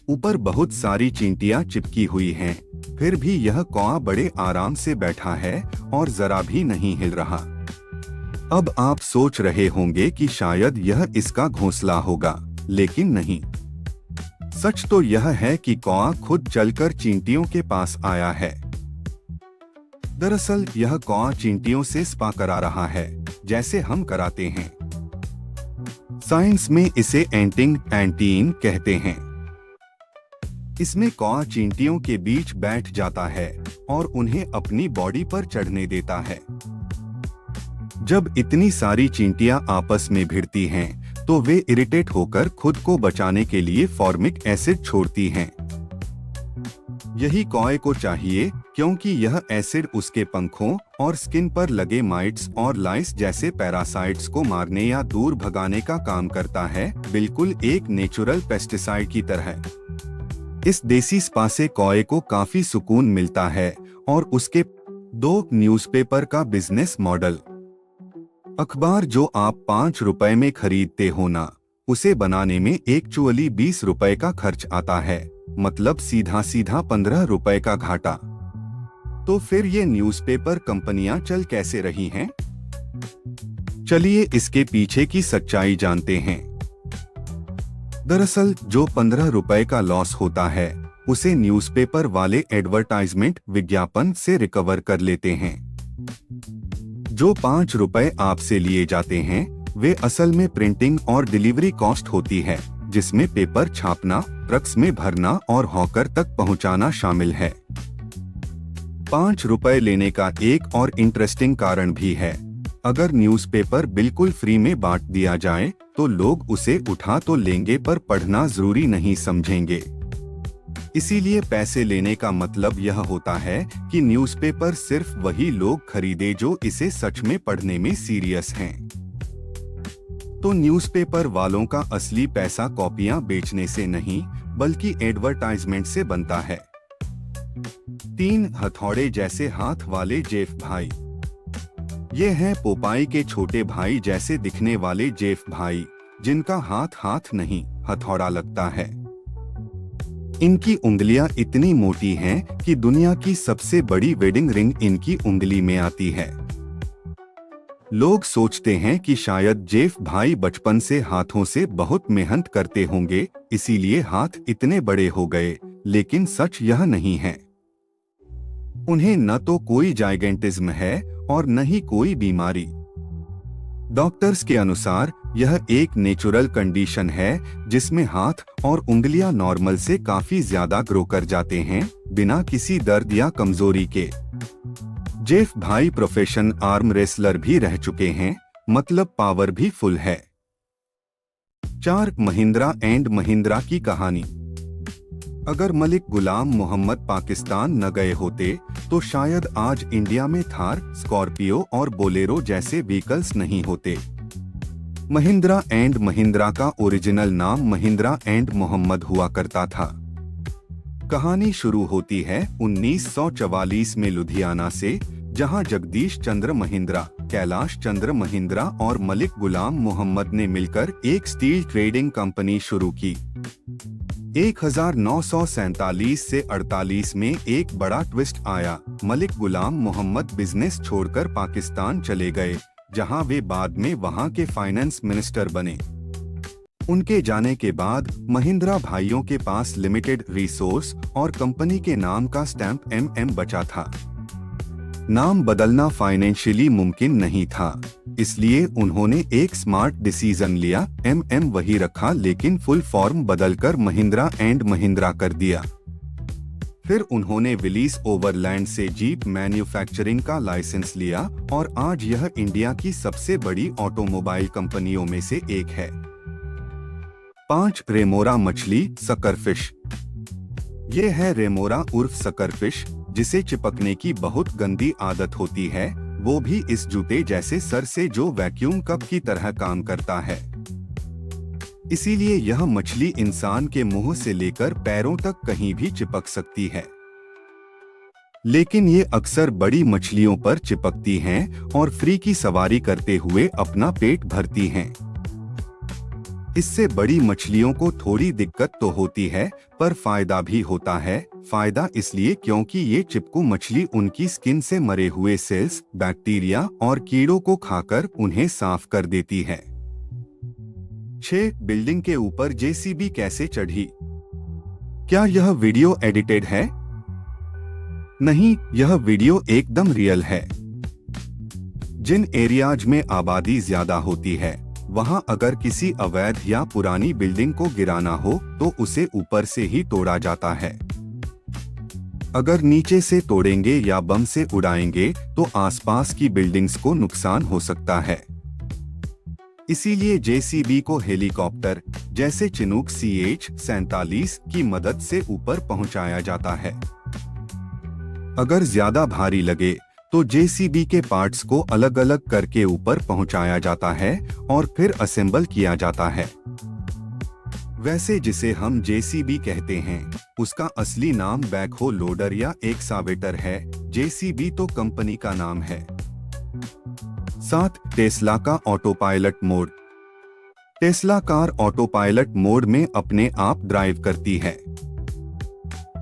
ऊपर बहुत सारी चींटियां चिपकी हुई हैं, फिर भी यह कौआ बड़े आराम से बैठा है और जरा भी नहीं हिल रहा। अब आप सोच रहे होंगे कि शायद यह इसका घोंसला होगा, लेकिन नहीं। सच तो यह है कि कौआ खुद चलकर चींटियों के पास आया है। दरअसल यह कौआ चींटियों से स्पा करा रहा है, जैसे हम कराते हैं। साइंस में इसे एंटिंग एंटीन कहते हैं। इसमें कौआ चींटियों के बीच बैठ जाता है और उन्हें अपनी बॉडी पर चढ़ने देता है। जब इतनी सारी चींटियां आपस में भिड़ती हैं, तो वे इरिटेट होकर खुद को बचाने के लिए फॉर्मिक एसिड छोड़ती हैं। यही कौए को चाहिए, क्योंकि यह एसिड उसके पंखों और स्किन पर लगे माइट्स और लाइस जैसे पैरासाइट्स को मारने या दूर भगाने का काम करता है, बिल्कुल एक नेचुरल पेस्टिसाइड की तरह। इस देसी स्पा से कौए को काफी सुकून मिलता है और उसके 2 न्यूज़पेपर का बिजनेस मॉडल। अखबार जो आप 5 रुपए में खरीदते हो ना, उसे बनाने में एक्चुअली 20 रुपए का खर्च आता है, मतलब सीधा सीधा 15 रुपए का घाटा। तो फिर ये न्यूज़पेपर कंपनियां चल कैसे रही हैं? चलिए इसके पीछे की सच्चाई जानते हैं। दरअसल जो 15 रुपए का लॉस होता है, उसे न्यूज़पेपर वाले एडवर्टाइजमेंट विज्ञापन से रिकवर कर लेते हैं। जो 5 रुपए आपसे लिए जाते हैं, वे असल में प्रिंटिंग और डिलीवरी कॉस्ट होती है, जिसमें पेपर छापना, ट्रक्स में भरना और हॉकर तक पहुंचाना शामिल है। 5 रुपए लेने का एक और इंटरेस्टिंग कारण भी है। अगर न्यूज़पेपर बिल्कुल फ्री में बांट दिया जाए, तो लोग उसे उठा तो लेंगे पर पढ़ना जरूरी नहीं समझेंगे। इसीलिए पैसे लेने का मतलब यह होता है कि न्यूज़पेपर सिर्फ वही लोग खरीदे जो इसे सच में पढ़ने में सीरियस हैं। तो न्यूज़पेपर वालों का असली पैसा कॉपियां बेचने से नहीं, बल्कि एडवर्टाइजमेंट से बनता है। 3 हथौड़े जैसे हाथ वाले जेफ भाई। ये हैं पोपाई के छोटे भाई जैसे दिखने वाले जेफ भाई, जिनका हाथ हाथ नहीं हथौड़ा लगता है। इनकी उंगलियां इतनी मोटी हैं कि दुनिया की सबसे बड़ी वेडिंग रिंग इनकी उंगली में आती है। लोग सोचते हैं कि शायद जेफ भाई बचपन से हाथों से बहुत मेहनत करते होंगे, इसीलिए हाथ इतने बड़े हो गए, लेकिन सच यह नहीं है। उन्हें न तो कोई जाइगेंटिज्म है और न ही कोई बीमारी। डॉक्टर्स के अनुसार यह एक नेचुरल कंडीशन है जिसमें हाथ और उंगलियां नॉर्मल से काफी ज्यादा ग्रो कर जाते हैं, बिना किसी दर्द या कमजोरी के। जेफ भाई प्रोफेशन आर्म रेसलर भी रह चुके हैं, मतलब पावर भी फुल है। 4 महिंद्रा एंड महिंद्रा की कहानी। अगर मलिक गुलाम मोहम्मद पाकिस्तान न गए होते, तो शायद आज इंडिया में थार, स्कॉर्पियो और बोलेरो जैसे व्हीकल्स नहीं होते। महिंद्रा एंड महिंद्रा का ओरिजिनल नाम महिंद्रा एंड मोहम्मद हुआ करता था। कहानी शुरू होती है 1944 में लुधियाना से, जहां जगदीश चंद्र महिंद्रा, कैलाश चंद्र महिंद्रा और मलिक गुलाम मोहम्मद ने मिलकर एक स्टील ट्रेडिंग कंपनी शुरू की। 1947 से 48 में एक बड़ा ट्विस्ट आया। मलिक गुलाम मोहम्मद बिजनेस छोड़कर पाकिस्तान चले गए, जहां वे बाद में वहां के फाइनेंस मिनिस्टर बने। उनके जाने के बाद महिंद्रा भाइयों के पास लिमिटेड रिसोर्स और कंपनी के नाम का स्टैंप MM बचा था। नाम बदलना फाइनेंशियली मुमकिन नहीं था, इसलिए उन्होंने एक स्मार्ट डिसीजन लिया, MM वही रखा लेकिन फुल फॉर्म बदलकर महिंद्रा एंड महिंद्रा कर दिया। फिर उन्होंने विलीस ओवरलैंड से जीप मैन्युफैक्चरिंग का लाइसेंस लिया और आज यह इंडिया की सबसे बड़ी ऑटोमोबाइल कंपनियों में से एक है। 5 रेमोरा मछली सकरफिश। ये है रेमोरा उर्फ सकरफिश, जिसे चिपकने की बहुत गंदी आदत होती है, वो भी इस जूते जैसे सर से जो वैक्यूम कप की तरह काम करता है। इसीलिए यह मछली इंसान के मुंह से लेकर पैरों तक कहीं भी चिपक सकती है। लेकिन ये अक्सर बड़ी मछलियों पर चिपकती हैं और फ्री की सवारी करते हुए अपना पेट भरती हैं। इससे बड़ी मछलियों को थोड़ी दिक्कत तो होती है, पर फायदा भी होता है। फायदा इसलिए क्योंकि ये चिपकू मछली उनकी स्किन से मरे हुए सेल्स, बैक्टीरिया और कीड़ों को खाकर उन्हें साफ कर देती है। 6. बिल्डिंग के ऊपर जेसीबी कैसे चढ़ी? क्या यह वीडियो एडिटेड है? नहीं, यह वीडियो एकदम रियल है। जिन एरियाज में आबादी ज्यादा होती है, वहां अगर किसी अवैध या पुरानी बिल्डिंग को गिराना हो तो उसे ऊपर से ही तोड़ा जाता है। अगर नीचे से तोड़ेंगे या बम से उड़ाएंगे तो आसपास की बिल्डिंग्स को नुकसान हो सकता है। इसीलिए जेसीबी को हेलीकॉप्टर जैसे चिनूक CH-47 की मदद से ऊपर पहुंचाया जाता है। अगर ज्यादा भारी लगे तो जेसीबी के पार्ट्स को अलग अलग करके ऊपर पहुंचाया जाता है और फिर असेंबल किया जाता है। वैसे जिसे हम जेसीबी कहते हैं, उसका असली नाम बैकहो लोडर या एक्सकावेटर है। जेसीबी तो कंपनी का नाम है। 7. टेस्ला का auto pilot mode. Tesla car auto pilot mode में अपने आप ड्राइव करती है।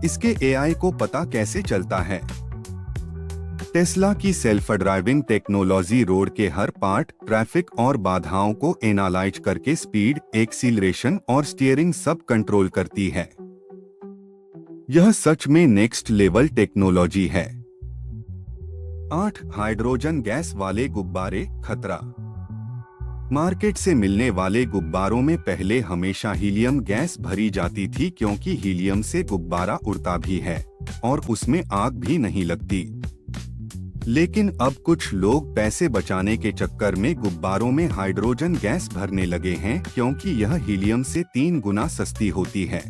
इसके AI को पता कैसे चलता है? टेस्ला की सेल्फ ड्राइविंग टेक्नोलॉजी रोड के हर पार्ट, ट्रैफिक और बाधाओं को एनालाइज करके स्पीड, एक्सीलरेशन और स्टीयरिंग सब कंट्रोल करती है। यह सच में नेक्स्ट लेवल टेक्नोलॉजी है। 8. हाइड्रोजन गैस वाले गुब्बारे खतरा। मार्केट से मिलने वाले गुब्बारों में पहले हमेशा हीलियम गैस भरी जाती थी, क्योंकि हीलियम से गुब्बारा उड़ता भी है और उसमें आग भी नहीं लगती। लेकिन अब कुछ लोग पैसे बचाने के चक्कर में गुब्बारों में हाइड्रोजन गैस भरने लगे हैं, क्योंकि यह हीलियम से 3 गुना सस्ती होती है।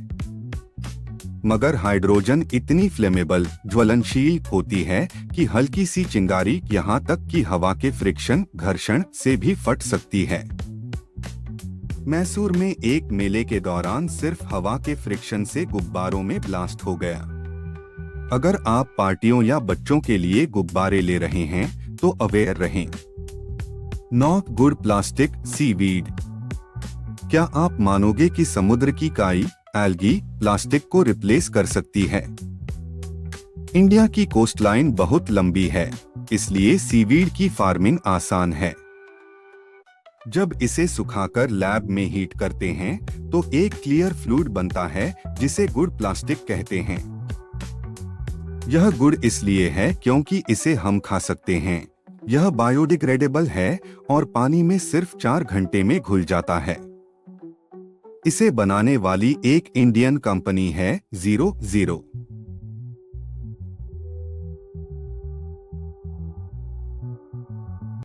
मगर हाइड्रोजन इतनी फ्लेमेबल, ज्वलनशील होती है कि हल्की सी चिंगारी यहाँ तक कि हवा के फ्रिक्शन, घर्षण से भी फट सकती है। मैसूर में एक मेले के दौरान सिर्फ हवा के फ्रिक्शन से गुब्बारों में ब्लास्ट हो गया। अगर आप पार्टियों या बच्चों के लिए गुब्बारे ले रहे हैं तो अवेयर रहें। 9. Good plastic seaweed. क्या आप मानोगे कि समुद्र की काई, एल्गी, प्लास्टिक को रिप्लेस कर सकती है? इंडिया की कोस्टलाइन बहुत लंबी है, इसलिए सीवीड की फार्मिंग आसान है। जब इसे सुखाकर लैब में हीट करते हैं तो एक क्लियर फ्लूइड बनता है जिसे गुड प्लास्टिक कहते हैं। यह गुड़ इसलिए है क्योंकि इसे हम खा सकते हैं। यह बायोडिग्रेडेबल है और पानी में सिर्फ 4 घंटे में घुल जाता है। इसे बनाने वाली एक इंडियन कंपनी है 00।